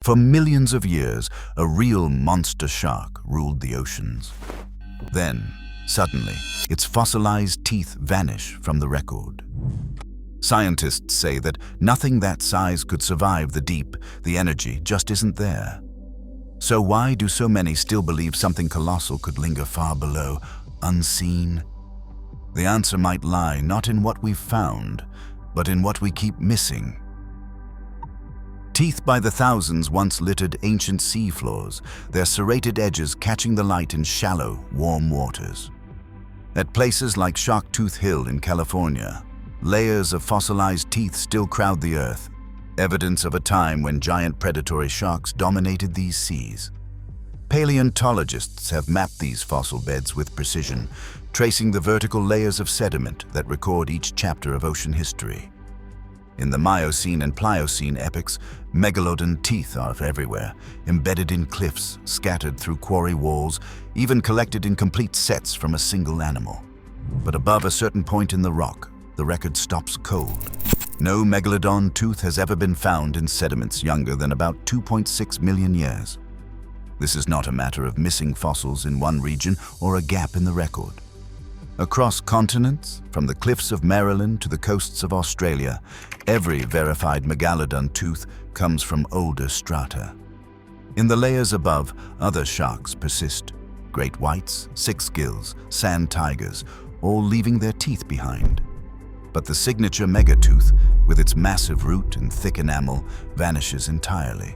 For millions of years, a real monster shark ruled the oceans. Then, suddenly, its fossilized teeth vanish from the record. Scientists say that nothing that size could survive the deep. The energy just isn't there. So why do so many still believe something colossal could linger far below, unseen? The answer might lie not in what we've found, but in what we keep missing. Teeth by the thousands once littered ancient seafloors, their serrated edges catching the light in shallow, warm waters. At places like Sharktooth Hill in California, layers of fossilized teeth still crowd the earth, evidence of a time when giant predatory sharks dominated these seas. Paleontologists have mapped these fossil beds with precision, tracing the vertical layers of sediment that record each chapter of ocean history. In the Miocene and Pliocene epochs, Megalodon teeth are everywhere, embedded in cliffs, scattered through quarry walls, even collected in complete sets from a single animal. But above a certain point in the rock, the record stops cold. No Megalodon tooth has ever been found in sediments younger than about 2.6 million years. This is not a matter of missing fossils in one region or a gap in the record. Across continents, from the cliffs of Maryland to the coasts of Australia, every verified Megalodon tooth comes from older strata. In the layers above, other sharks persist. Great whites, six-gills, sand tigers, all leaving their teeth behind. But the signature megatooth, with its massive root and thick enamel, vanishes entirely.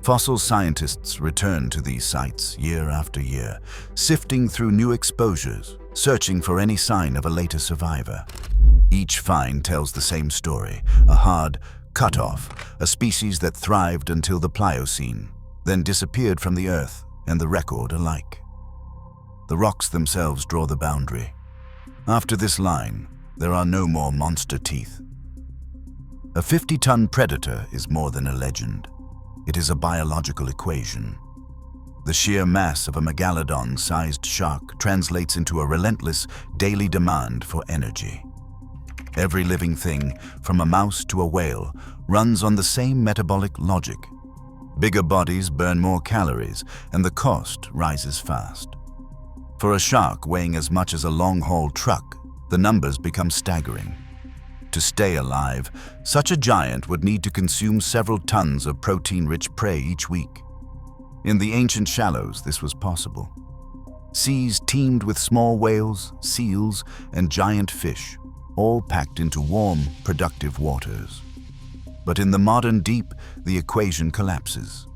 Fossil scientists return to these sites year after year, sifting through new exposures, searching for any sign of a later survivor. Each find tells the same story, a hard cut-off, a species that thrived until the Pliocene, then disappeared from the Earth and the record alike. The rocks themselves draw the boundary. After this line, there are no more monster teeth. A 50-ton predator is more than a legend. It is a biological equation. The sheer mass of a Megalodon-sized shark translates into a relentless daily demand for energy. Every living thing, from a mouse to a whale, runs on the same metabolic logic. Bigger bodies burn more calories, and the cost rises fast. For a shark weighing as much as a long-haul truck, the numbers become staggering. To stay alive, such a giant would need to consume several tons of protein-rich prey each week. In the ancient shallows, this was possible. Seas teemed with small whales, seals, and giant fish, all packed into warm, productive waters. But in the modern deep, the equation collapses.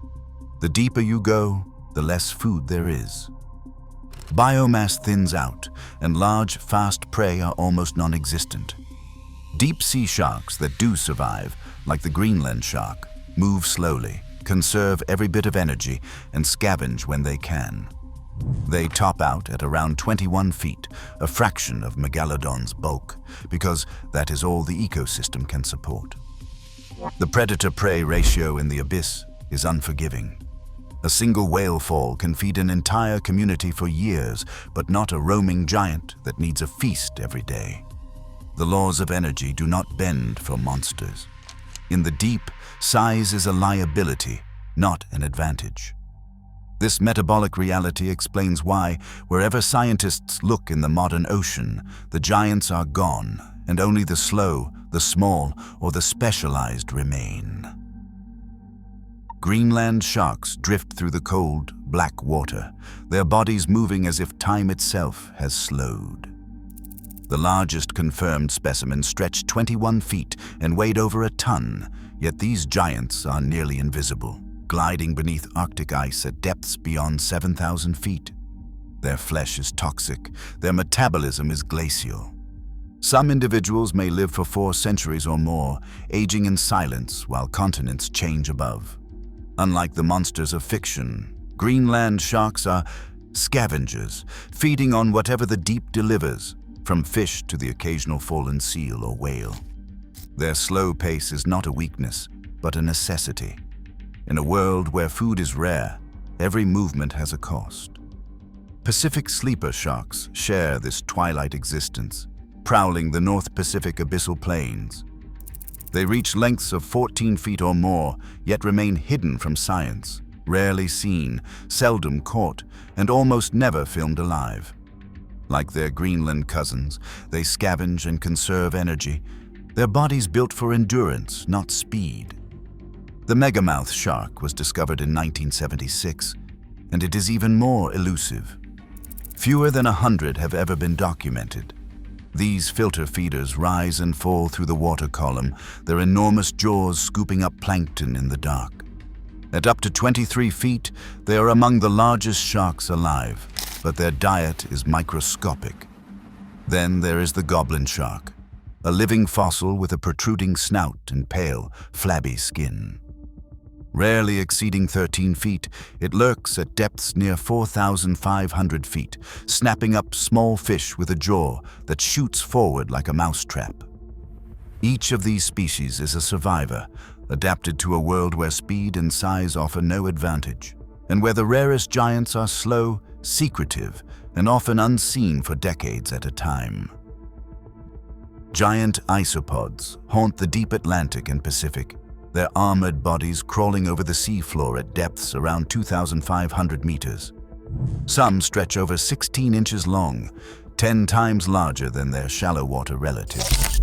The deeper you go, the less food there is. Biomass thins out, and large, fast prey are almost non-existent. Deep-sea sharks that do survive, like the Greenland shark, move slowly, conserve every bit of energy, and scavenge when they can. They top out at around 21 feet, a fraction of Megalodon's bulk, because that is all the ecosystem can support. The predator-prey ratio in the abyss is unforgiving. A single whale fall can feed an entire community for years, but not a roaming giant that needs a feast every day. The laws of energy do not bend for monsters. In the deep, size is a liability, not an advantage. This metabolic reality explains why, wherever scientists look in the modern ocean, the giants are gone, and only the slow, the small, or the specialized remain. Greenland sharks drift through the cold, black water, their bodies moving as if time itself has slowed. The largest confirmed specimen stretched 21 feet and weighed over a ton, yet these giants are nearly invisible, gliding beneath Arctic ice at depths beyond 7,000 feet. Their flesh is toxic, their metabolism is glacial. Some individuals may live for 4 centuries or more, aging in silence while continents change above. Unlike the monsters of fiction, Greenland sharks are scavengers, feeding on whatever the deep delivers, from fish to the occasional fallen seal or whale. Their slow pace is not a weakness, but a necessity. In a world where food is rare, every movement has a cost. Pacific sleeper sharks share this twilight existence, prowling the North Pacific abyssal plains. They reach lengths of 14 feet or more, yet remain hidden from science, rarely seen, seldom caught, and almost never filmed alive. Like their Greenland cousins, they scavenge and conserve energy, their bodies built for endurance, not speed. The megamouth shark was discovered in 1976, and it is even more elusive. Fewer than 100 have ever been documented. These filter feeders rise and fall through the water column, their enormous jaws scooping up plankton in the dark. At up to 23 feet, they are among the largest sharks alive, but their diet is microscopic. Then there is the goblin shark, a living fossil with a protruding snout and pale, flabby skin. Rarely exceeding 13 feet, it lurks at depths near 4,500 feet, snapping up small fish with a jaw that shoots forward like a mousetrap. Each of these species is a survivor, adapted to a world where speed and size offer no advantage, and where the rarest giants are slow, secretive, and often unseen for decades at a time. Giant isopods haunt the deep Atlantic and Pacific, their armored bodies crawling over the seafloor at depths around 2,500 meters. Some stretch over 16 inches long, 10 times larger than their shallow water relatives.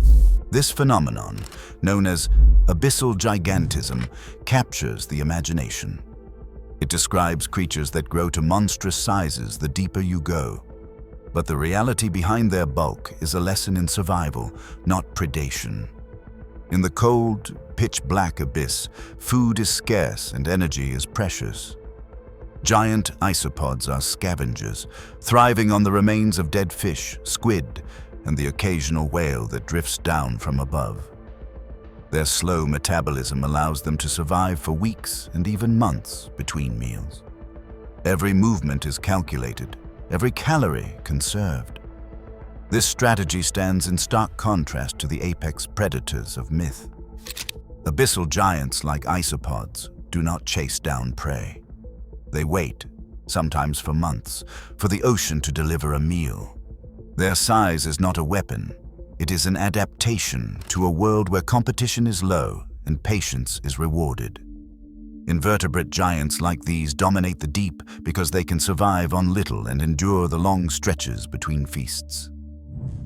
This phenomenon, known as Abyssal gigantism, captures the imagination. It describes creatures that grow to monstrous sizes the deeper you go. But the reality behind their bulk is a lesson in survival, not predation. In the cold, pitch-black abyss, food is scarce and energy is precious. Giant isopods are scavengers, thriving on the remains of dead fish, squid, and the occasional whale that drifts down from above. Their slow metabolism allows them to survive for weeks and even months between meals. Every movement is calculated, every calorie conserved. This strategy stands in stark contrast to the apex predators of myth. Abyssal giants like isopods do not chase down prey. They wait, sometimes for months, for the ocean to deliver a meal. Their size is not a weapon. It is an adaptation to a world where competition is low and patience is rewarded. Invertebrate giants like these dominate the deep because they can survive on little and endure the long stretches between feasts.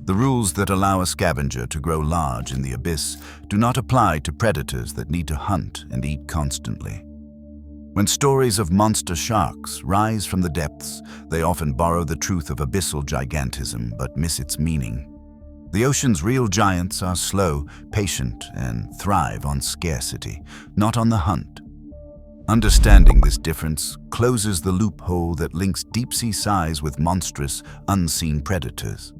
The rules that allow a scavenger to grow large in the abyss do not apply to predators that need to hunt and eat constantly. When stories of monster sharks rise from the depths, they often borrow the truth of abyssal gigantism but miss its meaning. The ocean's real giants are slow, patient, and thrive on scarcity, not on the hunt. Understanding this difference closes the loophole that links deep-sea size with monstrous, unseen predators.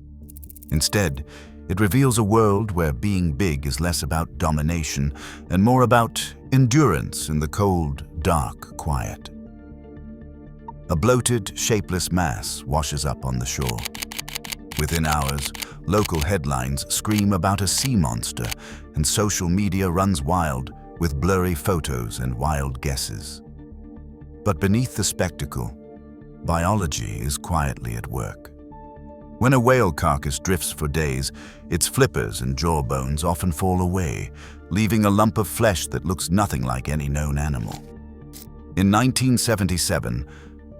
Instead, it reveals a world where being big is less about domination and more about endurance in the cold, dark quiet. A bloated, shapeless mass washes up on the shore. Within hours, local headlines scream about a sea monster, and social media runs wild with blurry photos and wild guesses. But beneath the spectacle, biology is quietly at work. When a whale carcass drifts for days, its flippers and jawbones often fall away, leaving a lump of flesh that looks nothing like any known animal. In 1977,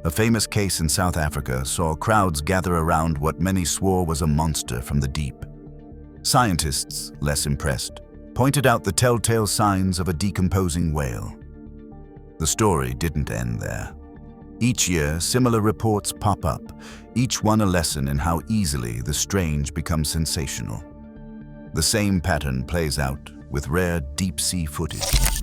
a famous case in South Africa saw crowds gather around what many swore was a monster from the deep. Scientists, less impressed, pointed out the telltale signs of a decomposing whale. The story didn't end there. Each year, similar reports pop up, each one a lesson in how easily the strange becomes sensational. The same pattern plays out with rare deep-sea footage.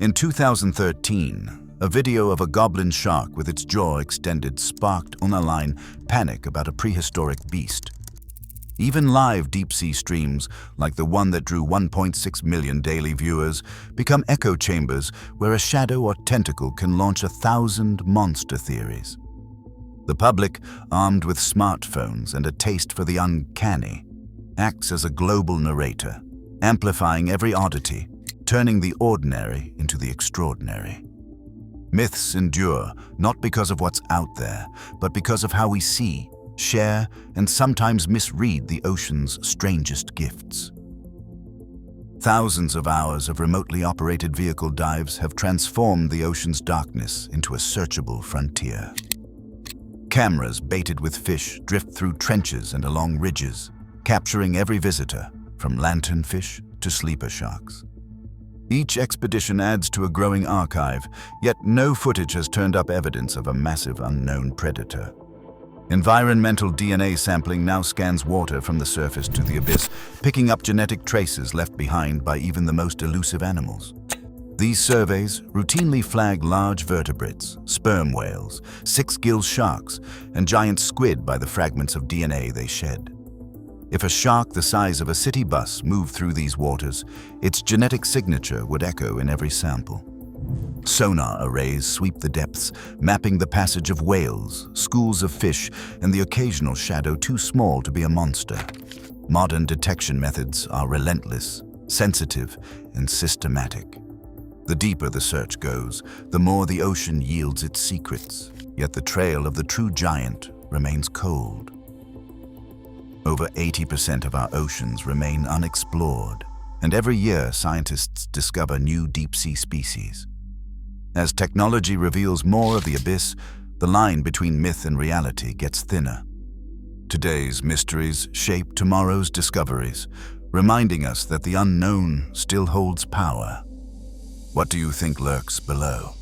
In 2013, a video of a goblin shark with its jaw extended sparked online panic about a prehistoric beast. Even live deep-sea streams, like the one that drew 1.6 million daily viewers, become echo chambers where a shadow or tentacle can launch 1,000 monster theories. The public, armed with smartphones and a taste for the uncanny, acts as a global narrator, amplifying every oddity, turning the ordinary into the extraordinary. Myths endure not because of what's out there, but because of how we see, share, and sometimes misread the ocean's strangest gifts. Thousands of hours of remotely operated vehicle dives have transformed the ocean's darkness into a searchable frontier. Cameras baited with fish drift through trenches and along ridges, capturing every visitor, from lanternfish to sleeper sharks. Each expedition adds to a growing archive, yet no footage has turned up evidence of a massive unknown predator. Environmental DNA sampling now scans water from the surface to the abyss, picking up genetic traces left behind by even the most elusive animals. These surveys routinely flag large vertebrates, sperm whales, six-gill sharks, and giant squid by the fragments of DNA they shed. If a shark the size of a city bus moved through these waters, its genetic signature would echo in every sample. Sonar arrays sweep the depths, mapping the passage of whales, schools of fish, and the occasional shadow too small to be a monster. Modern detection methods are relentless, sensitive, and systematic. The deeper the search goes, the more the ocean yields its secrets, yet the trail of the true giant remains cold. Over 80% of our oceans remain unexplored, and every year scientists discover new deep-sea species. As technology reveals more of the abyss, the line between myth and reality gets thinner. Today's mysteries shape tomorrow's discoveries, reminding us that the unknown still holds power. What do you think lurks below?